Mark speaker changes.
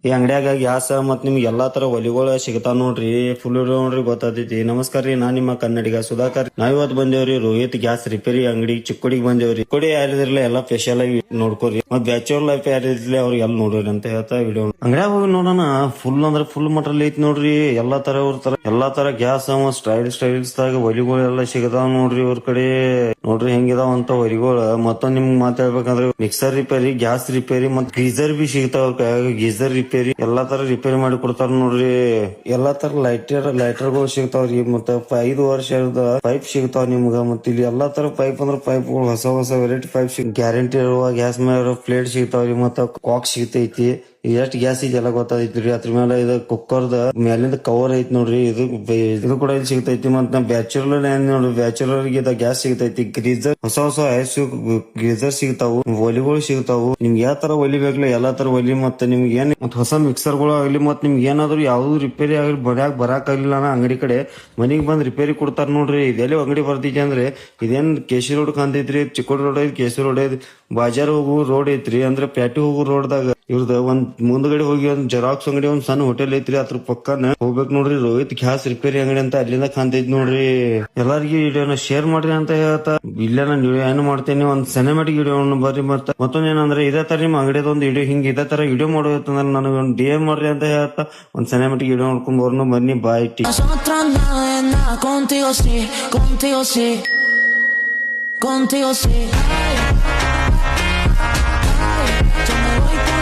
Speaker 1: ಈ ಅಂಗಡಿಯಾಗ ಗ್ಯಾಸ್ ಮತ್ ನಿಮ್ಗೆ ಎಲ್ಲಾ ತರ ಒಲಿಗಳು ಸಿಗ್ತಾವ ನೋಡ್ರಿ. ಫುಲ್ ನೋಡ್ರಿ ಗೊತ್ತಾತೈತಿ. ನಮಸ್ಕಾರ ರೀ, ನಾನ್ ನಿಮ್ಮ ಕನ್ನಡಿಗ ಸುಧಾಕರ್. ನಾವ್ ಇವತ್ತು ಬಂದೇವ್ರಿ ರೋಹಿತ್ ಗ್ಯಾಸ್ ರಿಪೇರಿ ಅಂಗಡಿ ಚಿಕ್ಕೋಡಿಗೆ ಬಂದೇವ್ರಿ. ಚಿಕ್ಕೋಡಿ ಯಾರಿದ್ರಲ್ಲ ಎಲ್ಲಾ ಸ್ಪೆಷಲ್ ಆಗಿ ನೋಡ್ಕೋರಿ. ಮತ್ ಬ್ಯಾಚುಲರ್ ಲೈಫ್ ಯಾರಿದ್ರಲ್ಲ ಅವ್ರಿಗೆ ಎಲ್ಲ ನೋಡ್ರಿ ಅಂತ ಹೇಳ್ತಾ ವಿಡಿಯೋ ಅಂಗಡಿಯಾಗ ಹೋಗಿ ನೋಡೋಣ. ಫುಲ್ ಅಂದ್ರೆ ಫುಲ್ ಮಟಲ್ ಐತಿ ನೋಡ್ರಿ. ಎಲ್ಲಾ ತರ ಗ್ಯಾಸ್ ಸ್ಟೈಲ್ಸ್ ದಾಗ ಒಲಿಗಳು ಎಲ್ಲ ಸಿಗತಾವ ನೋಡ್ರಿ ಇವ್ರ ಕಡೆ. ನೋಡ್ರಿ ಹೆಂಗಿದಾವ ಅಂತ ಒಲಿಗಳು. ಮತ್ತೊಂದ್ ನಿಮ್ಗೆ ಮಾತಾಡ್ಬೇಕಂದ್ರೆ ಮಿಕ್ಸರ್ ರಿಪೇರಿ, ಗ್ಯಾಸ್ ರಿಪೇರಿ, ಮತ್ ಗೀಸರ್ ಬಿ ಸಿಗ್ತಾವ. ಗೀಸರ್ ರಿಪೇರಿ ಎಲ್ಲಾ ತರ ರಿಪೇರಿ ಮಾಡಿ ಕೊಡ್ತಾರ ನೋಡ್ರಿ. ಎಲ್ಲಾ ತರ ಲೈಟರ್ಗಳು ಸಿಗ್ತಾವ್ರಿ. ಮತ್ತ 5 ವರ್ಷದ ಪೈಪ್ ಸಿಗ್ತಾವ ನಿಮ್ಗ. ಮತ್ತ ಇಲ್ಲಿ ಎಲ್ಲಾ ತರ ಪೈಪ್ ಪೈಪ್ಗಳು ಹೊಸ ವೆರೈಟಿ ಪೈಪ್ ಗ್ಯಾರಂಟಿ ಇರುವ ಗ್ಯಾಸ್ ಮೇಲೆ ಪ್ಲೇಟ್ ಸಿಗ್ತಾವ್ರಿ. ಮತ್ತ ಕಾಕ್ ಸಿಗ್ತೈತಿ. ಎಷ್ಟ್ ಗ್ಯಾಸ್ ಐತಿ ಎಲ್ಲ ಗೊತ್ತೈತ್ರಿ. ಅದ್ರ ಮೇಲೆ ಇದು ಕುಕ್ಕರ್ದ ಮೇಲಿಂದ ಕವರ್ ಐತಿ ನೋಡ್ರಿ. ಇದು ಕೂಡ ಇಲ್ಲಿ ಸಿಗ್ತೈತಿ. ಮತ್ತ ಬ್ಯಾಚುಲರ್ ನೋಡ್ರಿ, ಬ್ಯಾಚುಲರ್ ಗೆ ಗ್ಯಾಸ್ ಸಿಗ್ತೈತಿ. ಗ್ರೀಸರ್ ಹೊಸ ಐಸ್ ಗೀಸರ್ ಸಿಗ್ತಾವು. ಒಲಿಗಳು ಸಿಗ್ತಾವು. ನಿಮ್ಗೆ ಯಾವ ತರ ಒಲಿ ಬೇಕಲ್ಲ ಎಲ್ಲಾ ತರ ಒಲಿ. ಮತ್ತೆ ನಿಮ್ಗೆ ಏನ್ ಹೊಸ ಮಿಕ್ಸರ್ ಗಳು ಆಗ್ಲಿ, ಮತ್ ನಿಮ್ಗೆ ಏನಾದ್ರು ಯಾವ್ದು ರಿಪೇರಿ ಆಗ್ಲಿ ಬರಾಕ್ ಆಗ್ಲಿಲ್ಲ ಅಂಗಡಿ ಕಡೆ ಮನಿಗ್ ಬಂದ್ ರಿಪೇರಿ ಕೊಡ್ತಾರ ನೋಡ್ರಿ. ಇದೆಲ್ಲಿ ಅಂಗಡಿ ಬರ್ತೈತಿ ಅಂದ್ರೆ ಇದೇನ್ ಕೇಶಿ ರೋಡ್ ಕಾಂತೈತ್ರಿ. ಚಿಕ್ಕೋಡಿ ರೋಡ್ ಐತಿ, ಕೇಶಿ ರೋಡ್ ಐತಿ, ಬಾಜಾರ್ ಹೋಗು ರೋಡ್ ಐತ್ರಿ. ಅಂದ್ರೆ ಪ್ಯಾಟಿ ಹೋಗು ರೋಡ್ದಾಗ ಇವ್ರದ ಒಂದ್ ಮುಂದ್ಗಡೆ ಹೋಗಿ ಒಂದ್ ಜೆರಾಕ್ಸ್ ಅಂಗಡಿ, ಒಂದ್ ಸಣ್ಣ ಹೋಟೆಲ್ ಐತ್ರಿ. ಅದ್ರ ಪಕ್ಕನ ಹೋಗ್ಬೇಕ್ ನೋಡ್ರಿ. ರೋಹಿತ್ ಗ್ಯಾಸ್ ರಿಪೇರಿ ಅಂಗಡಿ ಅಂತ ಅಲ್ಲಿಂದ ಕಾಂತೈತಿ ನೋಡ್ರಿ. ಎಲ್ಲಾರ್ಗಿ ವಿಡಿಯೋನ ಶೇರ್ ಮಾಡ್ರಿ ಅಂತ ಹೇಳ್ತಾ ಇಲ್ಲೇ ನಾನು ಏನು ಮಾಡ್ತೇನೆ, ಒಂದ್ ಸಿನಿಮಾಟಿಕ್ ವಿಡಿಯೋ ಬರ್ರಿ. ಮತ್ತೊಂದ್ ಏನಂದ್ರೆ ಇದೇ ತರ ನಿಮ್ ಅಂಗಡಿದ ಒಂದು ವಿಡಿಯೋ ಇದೇ ತರ ವಿಡಿಯೋ ಮಾಡೋದಂದ್ರೆ ನನಗೆ ಒಂದು DM ಮಾಡ್ರಿ ಅಂತ ಹೇಳ್ತಾ ಒಂದ್ ಸಿನಿಮಾಟಿಕ್ ವಿಡಿಯೋ ನೋಡ್ಕೊಂಡ್ ಬರ್ನು ಬನ್ನಿ. ಬಾಯ್ T. Contigo sí. Yo me voy con